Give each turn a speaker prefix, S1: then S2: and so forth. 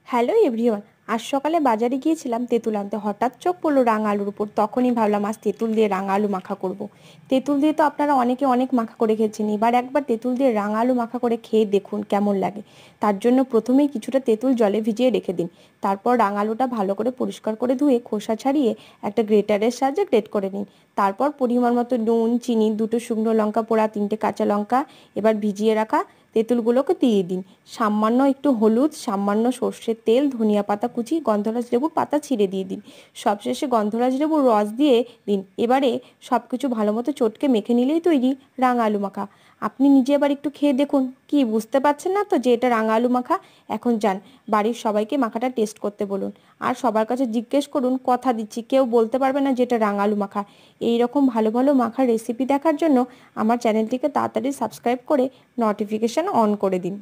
S1: Hello everyone. আজ সকালে বাজারে গিয়েছিলাম তেঁতুল আনতে, হঠাৎ চোখ পড়লো রাঙা আলুর উপর। তখনই ভাবলাম আজ তেঁতুল দিয়ে রাঙা আলু মাখা করব। তেঁতুল দিয়ে তো আপনারা অনেকে অনেক মাখা করে খেয়েছেন, এবার একবার তেঁতুল দিয়ে রাঙা আলু মাখা করে খেয়ে দেখুন কেমন লাগে। তার জন্য প্রথমেই কিছুটা তেঁতুল জলে ভিজিয়ে রেখে দিন। তারপর রাঙা আলুটা ভালো করে পরিষ্কার করে ধুয়ে খোসা ছাড়িয়ে একটা গ্রেটারের সাহায্যে গ্রেট করে নিন। তারপর পরিমাণ মতো নুন, চিনি, দুটো শুকনো লঙ্কা পোড়া, 3টে কাঁচা লঙ্কা, এবার ভিজিয়ে রাখা তেঁতুলগুলোকে দিয়ে দিন। সামান্য একটু হলুদ, সামান্য সর্ষের তেল, ধনিয়া পাতা কুচি, গন্ধরাজ লেবুর পাতা ছিঁড়ে দিয়ে দিন। সবশেষে গন্ধরাজ লেবুর রস দিয়ে দিন। এবারে সব কিছু ভালো মতো চটকে মেখে নিলেই তৈরি রাঙা আলু মাখা। আপনি নিজে এবার একটু খেয়ে দেখুন। কি বুঝতে পারছেন না তো যে এটা রাঙা আলু মাখা? এখন যান, বাড়ির সবাইকে মাখাটা টেস্ট করতে বলুন। আর সবার কাছে জিজ্ঞেস করুন, কথা দিচ্ছি কেউ বলতে পারবে না যে এটা রাঙা আলু মাখা। এই রকম ভালো ভালো মাখার রেসিপি দেখার জন্য আমার চ্যানেলটিকে তাড়াতাড়ি সাবস্ক্রাইব করে নোটিফিকেশান অন করে দিন।